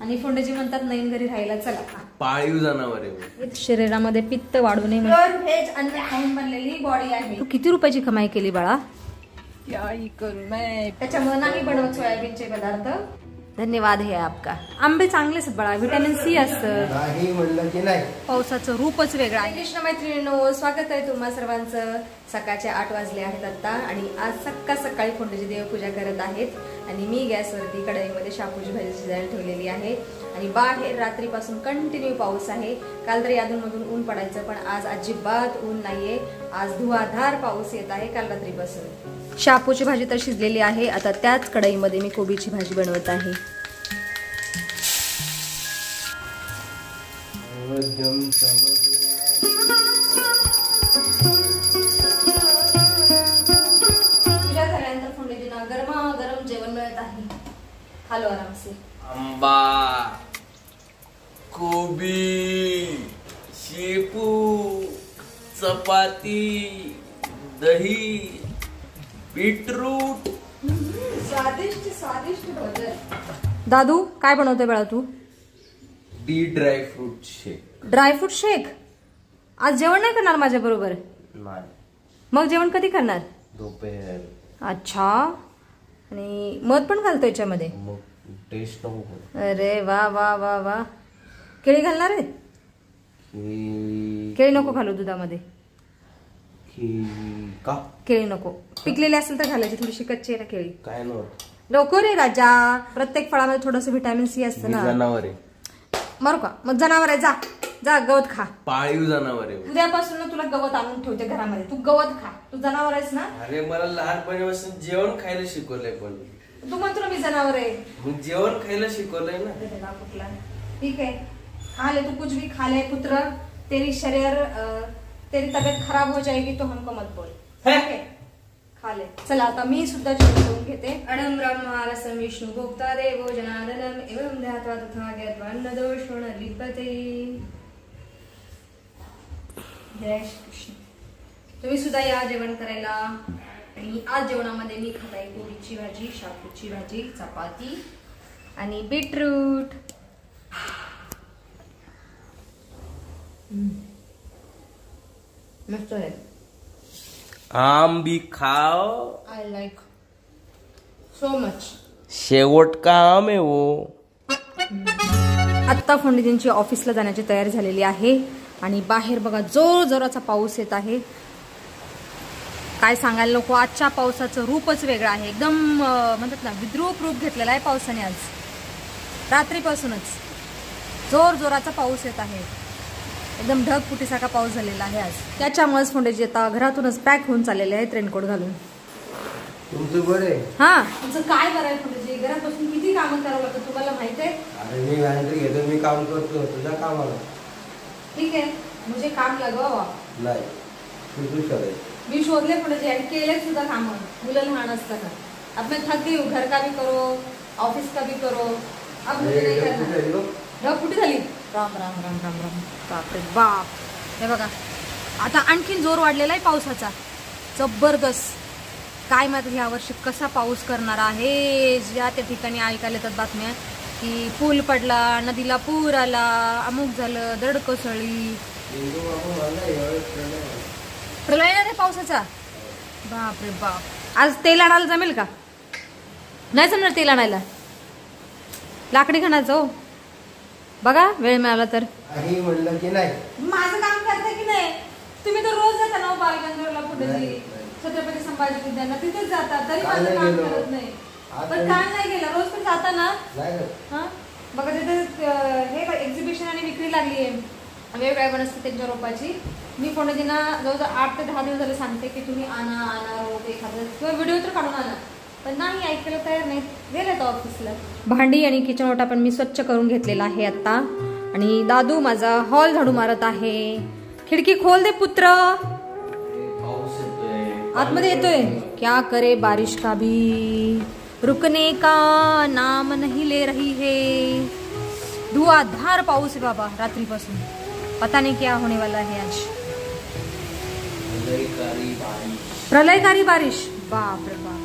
आणि फोंडेजी म्हणतात नईन घरी राहायला चला. पाळीव जनावर आहे. शरीरामध्ये पित्त वाढू नये म्हणून व्हेज अन्न खाऊन बनलेली बॉडी आहे. तू किती रुपयाची कमाई केली बाळा? त्याच्यामुळे नाही बनवत सोयाबीनचे पदार्थ. धन्यवाद हे आपका. आंबे चांगलेच बाळा, व्हिटॅमिन सी असतं. नाही म्हणलं की नाही. पावसाचं रूपच वेगळं आहे. कृष्ण मैत्रिणींनो, स्वागत आहे तुम्हा सर्वांचं. सकाळचे 8 वाजले आहेत आता आणि आज सकाळी फोंडेजी देवपूजा करत आहेत आणि मी गॅसवरती कढईमध्ये शापूची भाजी शिजायला ठेवलेली आहे. आणि बाहेर रात्रीपासून कंटिन्यू पाऊस आहे. काल तरी अधूनमधून ऊन पडायचं, पण आज अजिबात ऊन नाहीये. आज धुवाधार पाऊस येत आहे काल रात्रीपासून. शापूची भाजी तर शिजलेली आहे. आता त्याच कढईमध्ये मी कोबीची भाजी बनवत आहे. पूजा झाल्यानंतर फोंडेजींना गरमागरम जेवण मिळत आहे. खालो आरामसे. आंबा, कोबी, शेपू, चपाती, दही, बीटरूट. स्वादिष्ट स्वादिष्ट भोजन. दादू काय बनवतोय बाळा तू? ड्रायफ्रूट शेक. ड्रायफ्रूट शेक. आज जेवण नाही करणार माझ्या बरोबर? नाही. मग जेवण कधी करणार? दोपहर. अच्छा. आणि मध पण घालतो याच्यामध्ये? मग टेस्ट नको. अरे वा वा वा वा. केळी घालणार आहे? केळी नको घालू दुधामध्ये. का? केळी नको. पिकलेली असेल तर घालायची, थोडीशी कच्ची आहे ना केळी. काय नको रे राजा, प्रत्येक फळामध्ये थोडस व्हिटॅमिन सी असतं ना. जनावर आहे. मारू का? मग जनावर आहे, जा जा गवत खा. पाळीव जनावर आहे. उद्यापासून ना तुला गवत आणून ठेवते घरामध्ये, तू गवत खा. तू जनावर आहेस ना. अरे मला लहानपणापासून जेवण खायला शिकवलंय. पण तू म्हणतो ना मी जनावर आहे. मग जेवण खायला शिकवलंय ना. ठीक आहे, खा ले तू कुछ भी खा ले पुत्र. तेरी तबियत खराब हो जाएगी तो हमको मत बोल. खा ले. चला आता मी सुद्धा जेवण करून घेते. अडम ब्रह्मा रसम विष्णू भोक्ता देवो जनार्दनम एवं ध्यात्वा तथा ज्ञात्वा अन्नदोषो न लिप्यते. जय श्री कृष्ण. तुम्ही सुद्धा या जेवण करायला. आणि आज जेवणामध्ये मी खात आहे कोबीची भाजी, शापूची भाजी, चपाती आणि बीटरूट. मस्त आहे. आम भी खाओ. I like so much. शेवट का आम आहे वो. आत्ता फोंडेजींची ऑफिसला जाण्याची तयारी झालेली आहे आणि बाहेर बघा जोर जोराचा पाऊस येत आहे. काय सांगायला नको, आजच्या पावसाचं रूपच वेगळं आहे. एकदम म्हणतात ना विद्रूप रूप घेतलेलं आहे पावसाने. आज रात्रीपासूनच जोर जोराचा पाऊस येत आहे. एकदम ढगफुटीसारखा पाऊस झालेला आहे आज. त्याच्यामुळेच फोंडेजी आता घरातूनच पॅक होऊन चाललेले आहेत रेनकोट घालून. तुमचं बरं आहे. हा तुमचं काय बरं आहे फोंडेजी? घरात बसून किती कामं करावं लागतं तुम्हाला माहित आहे. अरे मी गॅरंटी घेतो, मी काम करतो, तुझ्या कामाला. ठीक आहे, मुझे काम लगवा. नाही तू शोध. मी शोधले फोंडेजी आणि केले सुद्धा कामं. मुलं लहान असताना अब मैं थक गई हूँ. घर का भी करो, ऑफिस का भी करो. अब मुझे नाही करना. ढग कुठे झाली? राम राम राम राम राम. बापरे बाप. हे बघा आता आणखीन जोर वाढलेला आहे पावसाचा जबरदस्त. काय माहिती ह्या वर्षी कसा पाऊस करणार आहे. ज्या त्या ठिकाणी ऐकायला येतात बातम्या की पूल पडला, नदीला पूर आला, अमुक झालं, दड कोसळली. प्रलय आहे पावसाचा. बापरे बाप. आज तेल आणायला जमेल का? नाही जमणार तेल आणायला. लाकडी खाण्याचं हो. बघा वेळ मिळाला तर. म्हणलं की नाही. माझं काम करते की नाही. तुम्ही तर रोज जाता ना बालगंधर्वला फोंडेजी, छत्रपती संभाजी विद्यालयाला, तिथेच जातात. तरी माझं काम करत नाही. पण काल नाही गेला, रोज पण जाता ना. हा बघा तिथे हे एक्झिबिशन आणि विक्री लागली आहे वेगवेगळ्या वनस्पतींच्या रोपाची. मी फोंडेजींना जवळजवळ 8 ते 10 दिवस झाले सांगते की तुम्ही आणा रोप एखादं किंवा व्हिडिओ तर काढून आणा, पण नाही ऐकायला तयार नाही. गेले तर ऑफिसला. भांडी आणि किचन ओटा पण मी स्वच्छ करून घेतलेला आहे आता. आणि दादू माझा हॉल झाडू मारत आहे. खिडकी खोल दे पुत्र, आतमध्ये येतोय. क्या करे बारिश का भी रुकने का नाम नहीं ले रही है. धुआधार पाऊस है बाबा रात्रीपासून. पता नहीं क्या होने वाला है आज. प्रलयकारी बारिश. बाप रे बाप.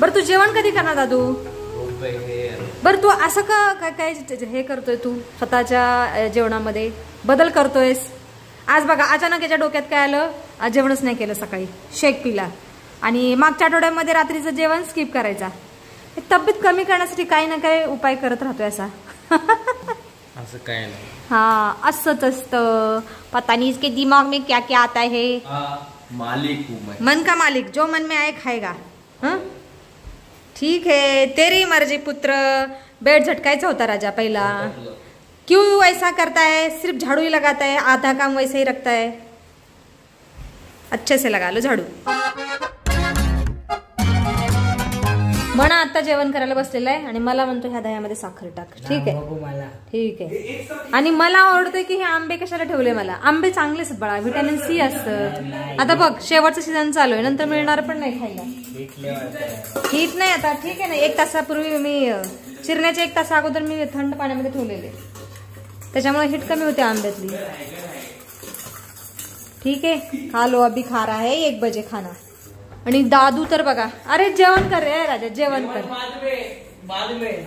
बरं तू जेवण कधी करणार दादू? बरं तू असं का काय काय हे करतोय तू स्वतःच्या जेवणामध्ये बदल करतोयस? आज बघा अचानक याच्या डोक्यात काय आलं, आज जेवणच नाही केलं, सकाळी शेक पिला आणि मागच्या आठवड्यामध्ये रात्रीचं जेवण स्किप करायचा. तब्येत कमी करण्यासाठी काही ना काही उपाय करत राहतोय असा. असं काय नाही. हाँ असंच असतं. पता नहीं इसके दिमाग में क्या क्या आता है. मालिक हूँ मैं. मन का मालिक, जो मन में आए खाएगा. हाँ ठीक है, तेरी मर्जी पुत्र. बेड झटकायचा होता राजा पहिला. क्यों ऐसा करता है? सिर्फ झाड़ू ही लगाता है, आधा काम वैसे ही रखता है. अच्छे से लगा लो झाड़ू. म्हणा आता जेवण करायला बसलेला आहे आणि मला म्हणतो ह्या दह्यामध्ये साखर टाक. ठीक आहे ठीक आहे. आणि मला आवडतं की हे आंबे कशाला ठेवले. मला आंबे चांगलेच आहेत बाळा, व्हिटॅमिन सी असतं. आता बघ शेवटचं सीझन चालू आहे, नंतर मिळणार पण नाही खायला. हीट नाही आता, ठीक आहे ना. 1 तासापूर्वी मी चिरण्याच्या 1 तास अगोदर मी थंड पाण्यामध्ये ठेवलेले, त्याच्यामुळे हीट कमी होते आंब्यातली. ठीक आहे, खा लो. अभी खा रहा है 1 बजे खाना. आणि दादू तर बघा, अरे जेवण कर रे राजा, जेवण कर.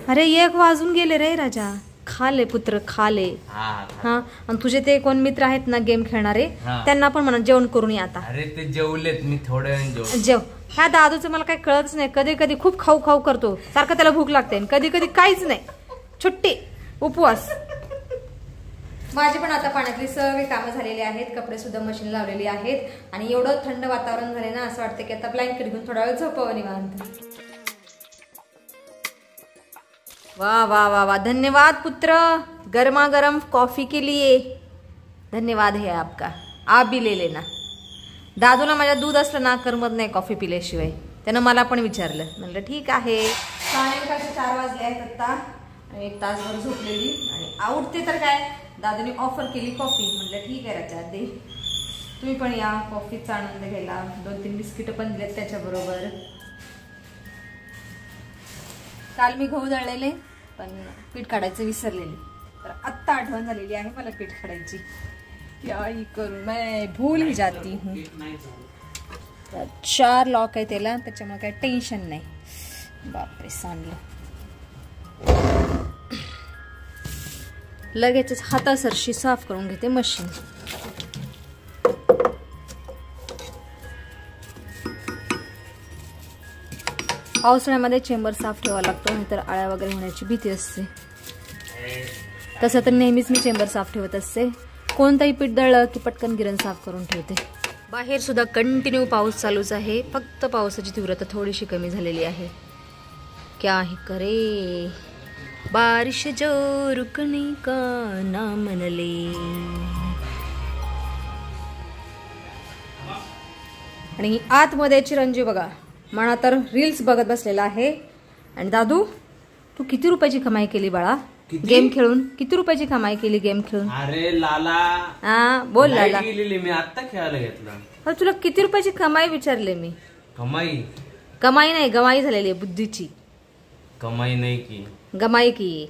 अरे 1 वाजून गेले रे राजा, खा ले पुत्र खा ले. हा आणि तुझे ते कोण मित्र आहेत ना गेम खेळणारे, त्यांना पण म्हणा जेवण करून ये आता. अरे ते जेवलेत, मी थोडं जेव. ह्या दादूचं मला काही कळतच नाही. कधी कधी खूप खाऊ खाऊ करतो, सारखं त्याला भूक लागते, कधी कधी काहीच नाही. छुट्टी उपवास. माझी पण आता पाण्यातली सर्व कामं झालेली आहेत, कपडे सुद्धा मशीन लावलेली आहेत आणि एवढं थंड वातावरण झाले ना, असं वाटतं की आता ब्लँकेट घेऊन थोडा वेळ झोपावं निवांत. वाह वाह वाह वाह, धन्यवाद पुत्र गरमागरम कॉफी के लिए. धन्यवाद है आपका, आप भी ले लेना. दादूला माझ्या दूध असलं ना करमत नाही कॉफी पिल्याशिवाय. त्यानं मला पण विचारलं, म्हणलं ठीक आहे. सायंकाळचे 4 वाजले आहेत आता आणि 1 तासभर झोपलेली आणि आवडते तर काय, दादाने ऑफर केली कॉफी. म्हटलं ठीक आहे राजा दे, तुम्ही पण या कॉफीचा आनंद घ्यायला. 2-3 बिस्किट पण दिलेत त्याच्याबरोबर. काल मी गहू दळलेले पण पीठ काढायचं विसरलेली, तर आत्ता आठवण झालेली आहे मला पीठ काढायची. क्या ही करू, मैं भूल ही जाती हूँ. 4 लॉक आहे त्याला, त्याच्यामुळे काही टेन्शन नाही. बापरे सांडलं. लगेचच हातासरशी साफ करून घेते मशीन. पावसाळ्यामध्ये चेंबर साफ ठेवावा लागतो, नाहीतर आळ्या वगैरे होण्याची भीती असते. तसं तर नेहमीच मी चेंबर साफ ठेवत असते. कोणताही पीठ दळलं की पटकन गिरण साफ करून ठेवते. बाहेर सुद्धा कंटिन्यू पाऊस चालूच आहे, फक्त पावसाची तीव्रता थोडीशी कमी झालेली आहे. क्या ही करे, बारिश जो रुकने का नाम न ले. आणि आतमध्ये चिरंजीव बघा, म्हणा तर रील्स बघत बसलेला आहे. आणि दादू तू किती रुपयाची कमाई केली बाळा गेम खेळून? किती रुपयाची कमाई केली गेम खेळून? अरे लाला, हा बोल लाला. मी आता खेळायला घेतला. तुला किती रुपयाची कमाई विचारले मी? कमाई कमाई नाही, गमाई झालेली आहे बुद्धीची. कमाई नहीं की, गमाई की,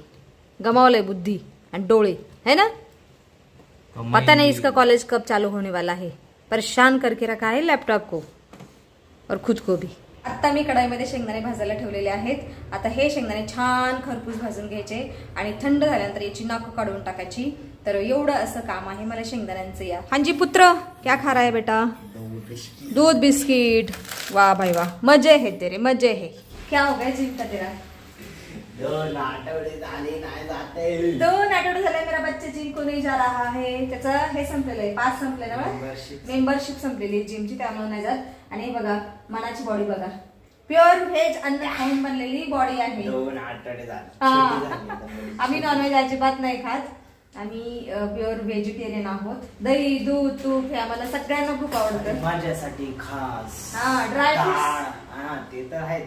गमावले बुद्धि एंड डोळे है ना. पता नहीं इसका कॉलेज कब चालू होने वाला है. परेशान करके रखा है लैपटॉप को और खुद को भी. आता मी कढाईमध्ये शेंगदाणे भाजायला ठेवलेले आहेत. आता हे शेंगदाणे छान खरपूस भाजून घ्यायचे आणि थंड झाल्यानंतर याची नाक काढून टाकायची. तर एवढं असं काम आहे मला शेंगदाण्यांचं. या हांजी पुत्र क्या खा रहा है बेटा? दूध बिस्किट. वाह भाई वाह, मजे है तेरे, मजे है. क्या हो गया जीव का तेरा? 2 आठवडे झाले नाही जाते. 2 आठवडे झाले मेरा बच्चा जिम को नहीं जा रहा है. त्याचं हे संपलेलं आहे, 5 संपले ना, मेंबरशिप संपलेली जिमची, त्यामुळे नाही जात. आणि बघा मनाची बॉडी बघा, प्युअर व्हेज अन्न खाऊन बनलेली बॉडी आहे. 2 आठवडे झाले. आम्ही नॉनव्हेज अजिबात नाही खात, आम्ही प्युअर व्हेजिटेरियन आहोत. दही दूध तूप हे आम्हाला सगळ्यांना खूप आवडतं. माझ्यासाठी खास. हा ड्रायफ्रुट्स. ते तर आहे.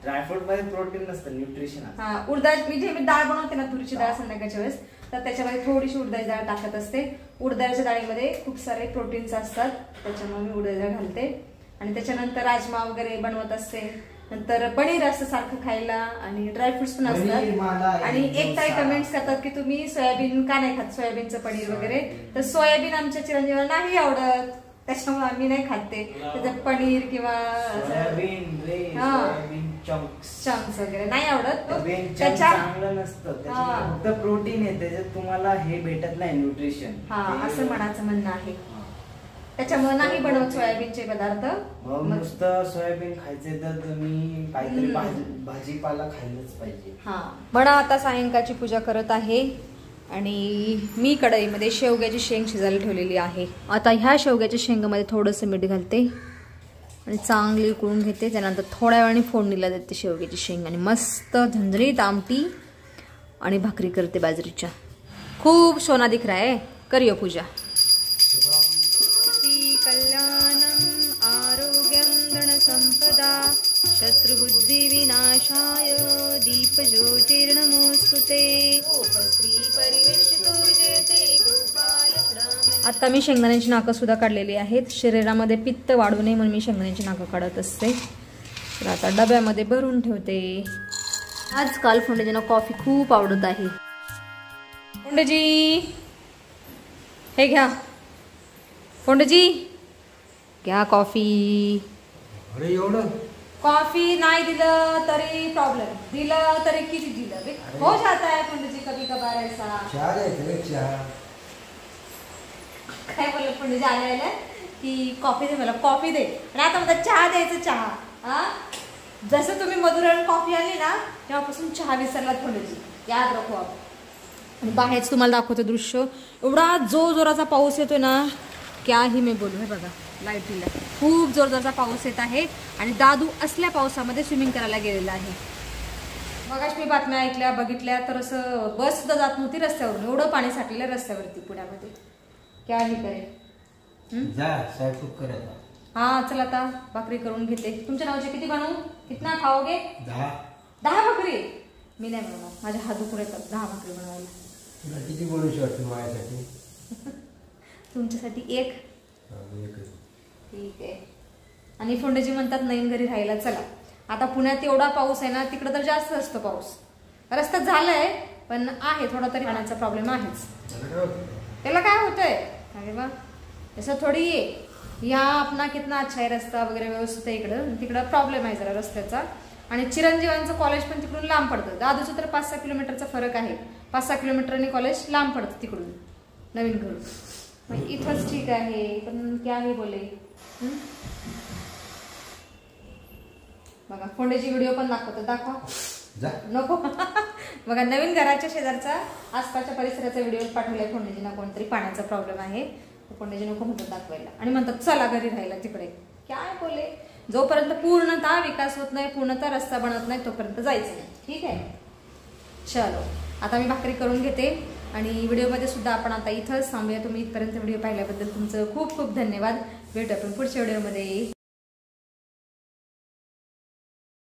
ड्रायफ्रूट मध्ये प्रोटीन नसतं, न्यूट्रिशन असतं. हा उडदाची, मी जे डाळ बनवते ना तुरीची डाळ संध्याकाळच्या वेळेस, तर त्याच्यामध्ये थोडीशी उडदाची डाळ टाकत असते. उडदाच्या डाळीमध्ये खूप सारे प्रोटीन्स असतात, त्याच्यामुळे मी उडदाची डाळ घालते. आणि त्याच्यानंतर राजमा वगैरे बनवत असते. नंतर पनीर असतं सारखं खायला आणि ड्रायफ्रुट्स पण असतात. आणि एक ताई कमेंट्स करतात की तुम्ही सोयाबीन का नाही खात, सोयाबीनचं पनीर वगैरे. तर सोयाबीन आमच्या चिरंजीवाला नाही आवडत, त्याच्यामुळे आम्ही नाही खाते त्याचं पनीर किंवा सोयाबीन. चंक्स वगैरे नाही आवडत त्याच्या चांगलं नसतं, त्याच्यात फक्त प्रोटीन आहे, त्याच्यात तुम्हाला हे भेटत नाही न्यूट्रिशन. हा असं म्हणायचं म्हणणं आहे. त्याच्यामुळे नाही बनवत सोयाबीनचे पदार्थ. मग नुसतं सोयाबीन खायचे तर तुम्ही काहीतरी भाजीपाला खायलाच पाहिजे. हा बडा आता सायंकाळची पूजा करत आहे आणि मी कढईमध्ये शेवग्याची शेंग शिजायला ठेवलेली आहे. आता ह्या शेवग्याच्या शेंगामध्ये थोडंसं मीठ घालते आणि चांगली उकळून घेते. त्यानंतर थोड्या वेळाने फोडणीला देते शेवग्याची शेंग आणि मस्त झणझणीत आमटी आणि भाकरी करते बाजरीच्या. खूप सोना दिख रहा है. करियो पूजा. कल्याणम आरोग्यम धन संपदा शत्रुबुद्धि विनाशाय दीप ज्योतिर्नमोस्तुते. आता मी शेंगदाण्याची नाकं सुद्धा काढलेली आहेत. शरीरामध्ये पित्त वाढू नये म्हणून मी शेंगदाण्याची नाकं काढत असते. तर आता डब्यामध्ये भरून ठेवते. आजकाल फोंडेजींना कॉफी खूप आवडत आहे. फोंडेजी हे घ्या. फोंडेजी घ्या कॉफी. अरे एवढं कॉफी नाही दिलं तरी प्रॉब्लेम, दिलं तरी किती दिलं हो जाता है फोंडेजी कभी कभार ऐसा. चहा द्यायचं चहा. काय बोललं फोंडेजी आले की कॉफी दे, मला कॉफी दे. आणि आता मला चहा द्यायचं. चहा हा जसं तुम्ही मधुराला कॉफी आली ना तेव्हापासून चहा विसरला फोंडेजी, याद रखो आप. आणि बाहेरच तुम्हाला दाखवते दृश्य. एवढा जोराचा पाऊस येतोय ना, क्या ही मी बोलू. हे बघा लाईटीला खूप जोरदारचा पाऊस येत आहे आणि दादू असल्या पावसामध्ये स्विमिंग करायला गेलेला आहे. मगाच मी बातम्या ऐकल्या बघितल्या तर असं बस सुद्धा जात नव्हती रस्त्यावरून, एवढं पाणी साठलेलं रस्त्यावरती पुण्यामध्ये. क्या ही करे. जा स्वयंपाक करायचा. हा चल आता भाकरी करून घेते. तुमच्या नावाचे किती बनवू, कितना खाओगे. 10 भाकरी. मी नाही बनवणार, माझ्या हात दुखून येतात 10 भाकरी बनवायला. तुला किती बनवू शकते माझ्यासाठी. तुमच्यासाठी एक. ठीक आहे. आणि फोंडेजी म्हणतात नवीन घरी राहायला चला. आता पुण्यात एवढा पाऊस आहे ना, तिकडे तर जास्त असतो पाऊस. रस्त्यात झालंय पण आहे थोडा तरी पाण्याचा प्रॉब्लेम आहेच. त्याला काय होतंय. अरे वा असं थोडी या अपना कितना अच्छा आहे रस्ता वगैरे व्यवस्थित आहे इकडं. तिकडं प्रॉब्लेम आहे जरा रस्त्याचा. आणि चिरंजीवांचं कॉलेज पण तिकडून लांब पडतं. दादूचं तर 5-6 किलोमीटरचा फरक आहे. 5-6 किलोमीटरने कॉलेज लांब पडतं तिकडून नवीन घरून. मग इथंच ठीक आहे पण क्या हे बोले. बघा फोंडेजी व्हिडिओ पण दाखवतो. दाखवा नको. बघा नवीन घराच्या शेजारचा आसपासच्या परिसराचा व्हिडिओ पाठवलाय फोंडेजींना. कोणतरी पाण्याचा प्रॉब्लेम आहे. फोंडेजी नको म्हणतात दाखवायला आणि म्हणतात चला घरी राहायला तिकडे. काय बोले. जोपर्यंत पूर्णतः विकास होत नाही, पूर्णतः रस्ता बनत नाही तोपर्यंत जायचं नाही. ठीक आहे चलो. आता मी भाकरी करून घेते आणि व्हिडिओमध्ये सुद्धा आपण आता इथंच थांबूया. तुम्ही इथपर्यंत व्हिडिओ पाहिल्याबद्दल तुमचं खूप खूप धन्यवाद. भेटू आपण पुढच्या व्हिडिओमध्ये.